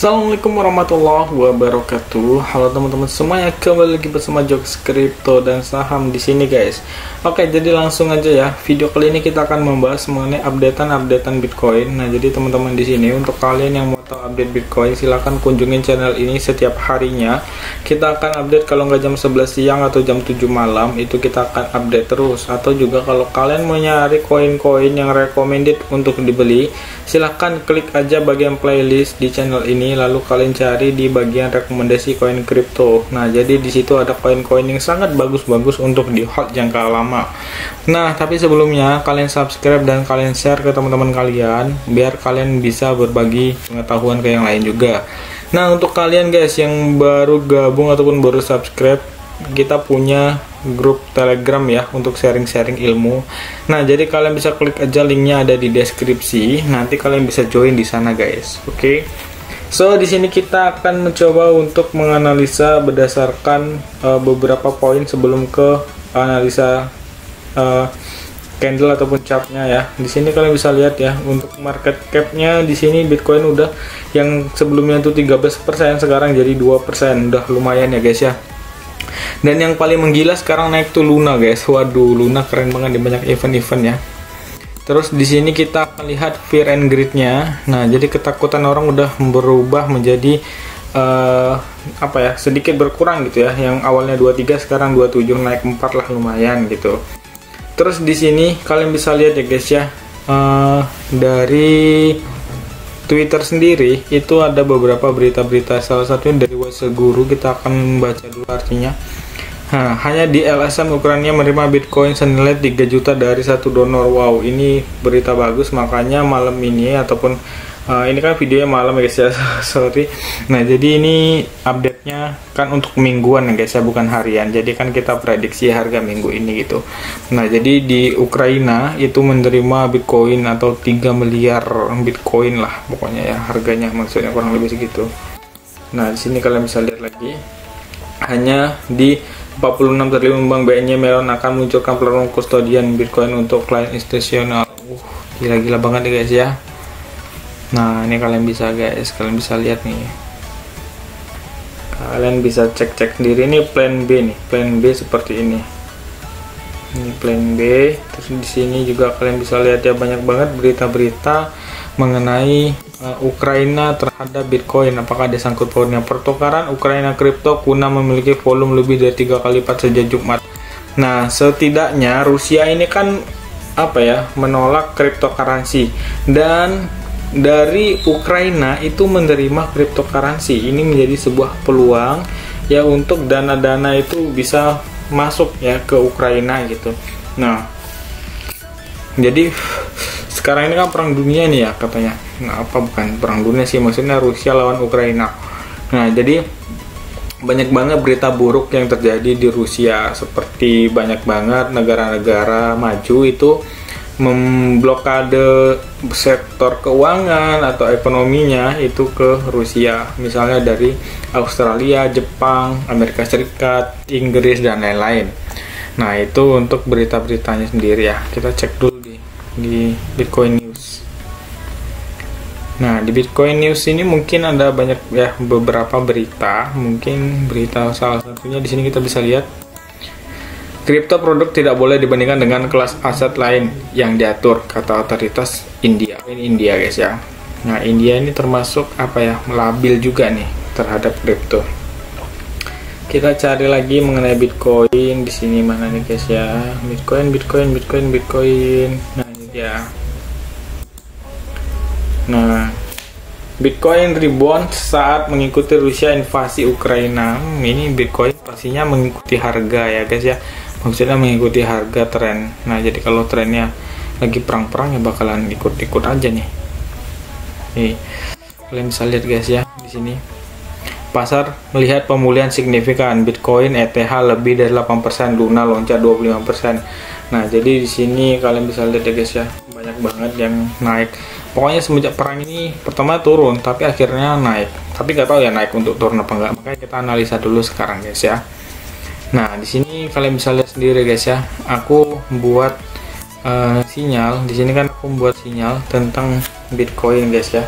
Assalamualaikum warahmatullahi wabarakatuh. Halo teman-teman semuanya, kembali lagi bersama Jokes Kripto dan Saham di sini guys. Oke, jadi langsung aja ya. Video kali ini kita akan membahas mengenai updatean Bitcoin. Nah, jadi teman-teman di sini untuk kalian yang mau tahu update Bitcoin, silahkan kunjungin channel ini setiap harinya. Kita akan update kalau nggak jam 11 siang atau jam 7 malam, itu kita akan update terus. Atau juga kalau kalian mau nyari koin-koin yang recommended untuk dibeli, silahkan klik aja bagian playlist di channel ini, lalu kalian cari di bagian rekomendasi koin kripto. Nah, jadi di situ ada koin-koin yang sangat bagus-bagus untuk di hold jangka lama. Nah, tapi sebelumnya kalian subscribe dan kalian share ke teman-teman kalian biar kalian bisa berbagi pengetahuan ke yang lain juga. Nah, untuk kalian guys yang baru gabung ataupun baru subscribe, kita punya grup Telegram ya untuk sharing-sharing ilmu. Nah, jadi kalian bisa klik aja linknya ada di deskripsi. Nanti kalian bisa join di sana guys. Oke. So, di sini kita akan mencoba untuk menganalisa berdasarkan beberapa poin sebelum ke analisa candle ataupun chartnya ya. Di sini kalian bisa lihat ya, untuk market capnya di sini Bitcoin udah yang sebelumnya itu 13%, sekarang jadi 2%, udah lumayan ya guys ya. Dan yang paling menggila sekarang naik tuh Luna guys. Waduh, Luna keren banget di banyak event-event ya. Terus di sini kita akan lihat fear and greed-nya. Nah, jadi ketakutan orang udah berubah menjadi apa ya, sedikit berkurang gitu ya. Yang awalnya 23 sekarang 27, naik 4 lah, lumayan gitu. Terus di sini kalian bisa lihat ya guys ya, dari Twitter sendiri itu ada beberapa berita-berita, salah satunya dari Waseguru. Kita akan baca dulu artinya. Nah, hanya di LSM ukurannya menerima Bitcoin senilai 3 juta dari satu donor. Wow, ini berita bagus. Makanya malam ini ataupun ini kan videonya malam ya guys ya. Sorry. Nah, jadi ini update-nya kan untuk mingguan ya guys ya, bukan harian. Jadi kan kita prediksi harga minggu ini gitu. Nah, jadi di Ukraina itu menerima Bitcoin atau 3 miliar Bitcoin lah pokoknya ya harganya, maksudnya kurang lebih segitu. Nah, di sini kalian bisa lihat lagi. Hanya di 46 triliun bank BNY Mellon akan meluncurkan platform kustodian Bitcoin untuk klien institusional. Gila-gila banget nih guys ya. Nah, ini kalian bisa lihat nih. Kalian bisa cek-cek sendiri. Ini plan B nih, plan B seperti ini. Ini plan B. Terus di sini juga kalian bisa lihat ya, banyak banget berita-berita mengenai Ukraina terhadap Bitcoin. Apakah ada sangkut pautnya? Pertukaran Ukraina kripto kuna memiliki volume lebih dari 3 kali lipat sejak Jumat. Nah, setidaknya Rusia ini kan apa ya, menolak cryptocurrency, dan dari Ukraina itu menerima cryptocurrency. Ini menjadi sebuah peluang ya untuk dana-dana itu bisa masuk ya ke Ukraina gitu. Nah, jadi sekarang ini kan perang dunia nih ya katanya. Nah, apa bukan perang dunia sih, maksudnya Rusia lawan Ukraina. Nah, jadi banyak banget berita buruk yang terjadi di Rusia, seperti banyak banget negara-negara maju itu memblokade sektor keuangan atau ekonominya itu ke Rusia, misalnya dari Australia, Jepang, Amerika Serikat, Inggris dan lain-lain. Nah, itu untuk berita-beritanya sendiri ya. Kita cek dulu di Bitcoin News. Nah, di Bitcoin News ini mungkin ada banyak ya, beberapa berita. Mungkin berita salah satunya di sini kita bisa lihat, kripto produk tidak boleh dibandingkan dengan kelas aset lain yang diatur, kata otoritas India. Ini India guys ya. Nah, India ini termasuk apa ya, labil juga nih terhadap kripto. Kita cari lagi mengenai Bitcoin. Di sini mana nih guys ya? Bitcoin. Nah, ini dia. Nah, Bitcoin rebound saat mengikuti Rusia invasi Ukraina. Ini Bitcoin pastinya mengikuti harga ya guys ya. Maksudnya mengikuti harga tren. Nah, jadi kalau trennya lagi perang-perang ya bakalan ikut-ikut aja nih. Nih, kalian bisa lihat guys ya di sini. Pasar melihat pemulihan signifikan Bitcoin ETH lebih dari 8%, Luna loncat 25%. Nah, jadi di sini kalian bisa lihat ya guys ya, banyak banget yang naik. Pokoknya semenjak perang ini pertama turun, tapi akhirnya naik. Tapi nggak tahu ya naik untuk turun apa enggak. Makanya kita analisa dulu sekarang guys ya. Nah, di sini kalian bisa lihat sendiri guys ya. Aku buat sinyal. Di sini kan aku buat sinyal tentang Bitcoin guys ya.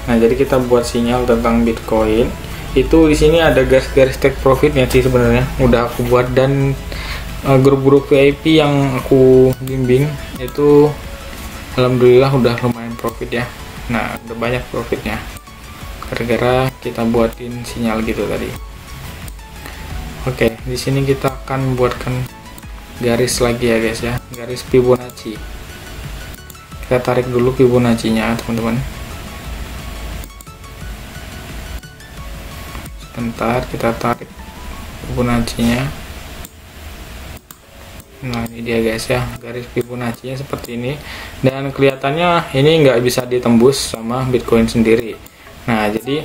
Nah, jadi kita buat sinyal tentang Bitcoin. Itu di sini ada garis-garis take profitnya sih sebenarnya. Udah aku buat, dan grup-grup VIP yang aku bimbing itu alhamdulillah udah lumayan profit ya. Nah, udah banyak profitnya gara-gara kita buatin sinyal gitu tadi. Oke, di sini kita akan buatkan garis lagi ya guys ya, garis Fibonacci. Kita tarik dulu Fibonacci-nya teman-teman. Sebentar, kita tarik Fibonacci-nya. Nah, ini dia guys ya, garis Fibonacci-nya seperti ini, dan kelihatannya ini nggak bisa ditembus sama Bitcoin sendiri. Nah, jadi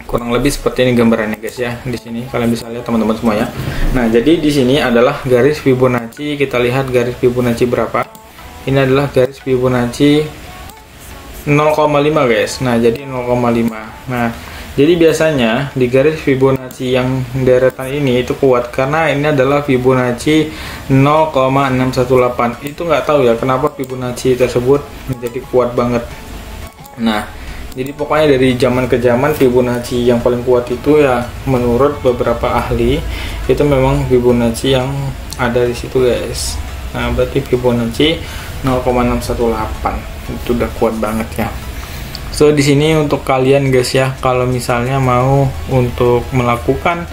kurang lebih seperti ini gambarannya guys ya. Di sini kalian bisa lihat teman-teman semua ya. Nah, jadi di sini adalah garis Fibonacci. Kita lihat garis Fibonacci berapa. Ini adalah garis Fibonacci 0,5 guys. Nah, jadi 0,5. Nah, jadi biasanya di garis Fibonacci yang deretan ini itu kuat karena ini adalah Fibonacci 0,618. Itu nggak tahu ya kenapa Fibonacci tersebut menjadi kuat banget. Nah, jadi pokoknya dari zaman ke zaman Fibonacci yang paling kuat itu ya menurut beberapa ahli itu memang Fibonacci yang ada di situ guys. Nah, berarti Fibonacci 0,618 itu udah kuat banget ya. So di sini untuk kalian guys ya, kalau misalnya mau untuk melakukan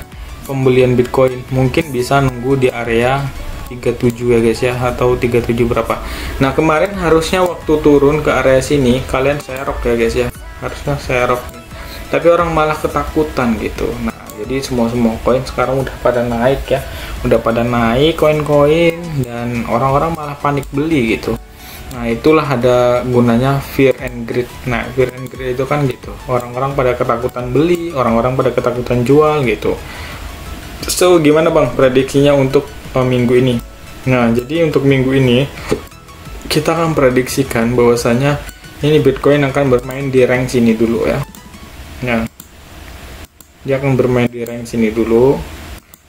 pembelian Bitcoin mungkin bisa nunggu di area 37 ya guys ya, atau 37 berapa. Nah, kemarin harusnya waktu turun ke area sini kalian serok ya guys ya, harusnya serok, tapi orang malah ketakutan gitu. Nah, jadi semua koin sekarang udah pada naik ya, udah pada naik koin-koin, dan orang-orang malah panik beli gitu. Nah, itulah ada gunanya fear and greed. Nah, fear and greed itu kan gitu, orang-orang pada ketakutan beli, orang-orang pada ketakutan jual gitu. So gimana bang prediksinya untuk minggu ini? Nah, jadi untuk minggu ini kita akan prediksikan bahwasanya ini Bitcoin akan bermain di rank sini dulu ya. Nah, dia akan bermain di rank sini dulu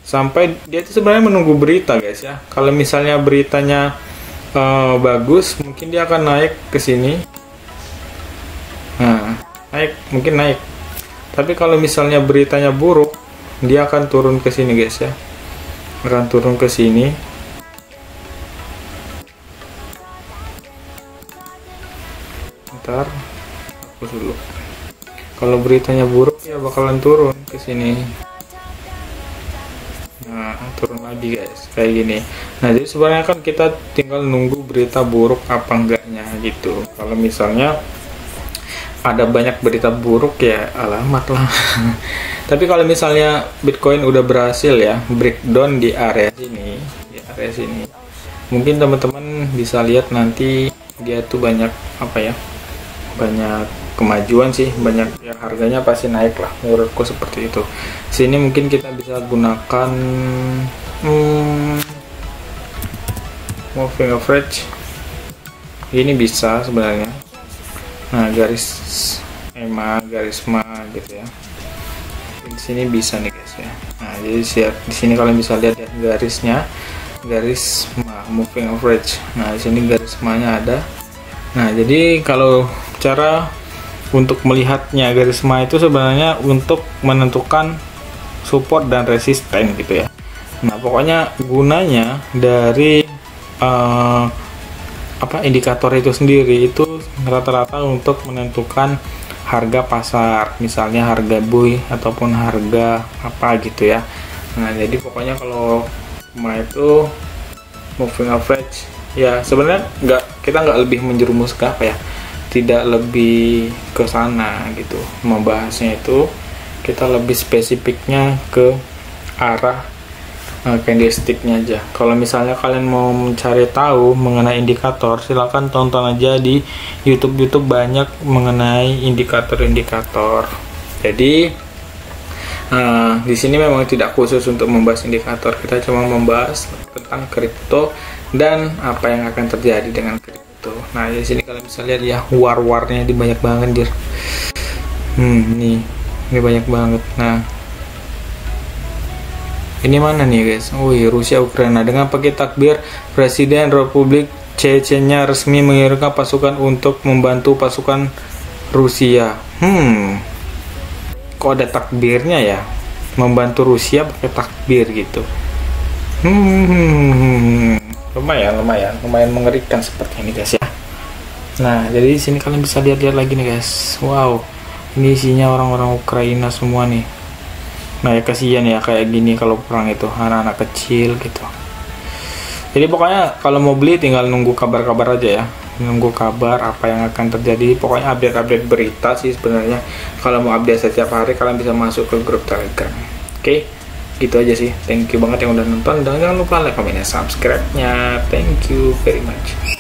sampai dia itu sebenarnya menunggu berita guys ya. Kalau misalnya beritanya bagus, mungkin dia akan naik ke sini. Nah, mungkin naik. Tapi kalau misalnya beritanya buruk, dia akan turun ke sini guys ya. Akan turun ke sini. Ntar hapus dulu. Kalau beritanya buruk ya bakalan turun ke sini. Nah, turun lagi guys, kayak gini. Nah, jadi sebenarnya kan kita tinggal nunggu berita buruk apa enggaknya gitu. Kalau misalnya ada banyak berita buruk ya alamat lah. Tapi kalau misalnya Bitcoin udah berhasil ya breakdown di area sini, mungkin teman-teman bisa lihat nanti dia tuh banyak apa ya, banyak kemajuan sih, banyak ya, harganya pasti naik lah menurutku seperti itu. Sini mungkin kita bisa gunakan moving average, ini bisa sebenarnya. Nah, garis EMA, garis MA gitu ya, di sini bisa nih guys ya. Nah, jadi siap di sini kalian bisa lihat ya garisnya, garis MA, moving average. Nah, di sini garis MA-nya ada. Nah, jadi kalau cara untuk melihatnya garis MA itu sebenarnya untuk menentukan support dan resisten gitu ya. Nah, pokoknya gunanya dari indikator itu sendiri itu rata-rata untuk menentukan harga pasar, misalnya harga buy ataupun harga apa gitu ya. Nah, jadi pokoknya kalau MA itu moving average ya, sebenarnya kita nggak lebih menjerumus ke apa ya, tidak lebih ke sana gitu membahasnya, itu kita lebih spesifiknya ke arah candlesticknya aja. Kalau misalnya kalian mau mencari tahu mengenai indikator, silahkan tonton aja di YouTube banyak mengenai indikator-indikator. Jadi di sini memang tidak khusus untuk membahas indikator, kita cuma membahas tentang kripto dan apa yang akan terjadi dengan kripto. Nah, di sini kalian bisa lihat ya, war-warnya di banyak banget, dir. Ini banyak banget. Nah, ini mana nih guys? Rusia Ukraina. Dengan pakai takbir, Presiden Republik Chechnya resmi mengirimkan pasukan untuk membantu pasukan Rusia. Kok ada takbirnya ya? Membantu Rusia pakai takbir gitu. Lumayan mengerikan seperti ini guys ya. Nah, jadi di sini kalian bisa lihat-lihat lagi nih guys. Wow, ini isinya orang-orang Ukraina semua nih. Nah, ya kasihan ya kayak gini kalau perang itu, anak-anak kecil gitu. Jadi pokoknya kalau mau beli tinggal nunggu kabar-kabar aja ya, nunggu kabar apa yang akan terjadi. Pokoknya update-update berita sih sebenarnya. Kalau mau update setiap hari kalian bisa masuk ke grup Telegram. Oke, gitu aja sih. Thank you banget yang udah nonton, dan jangan lupa like, comment, dan subscribe-nya. Thank you very much.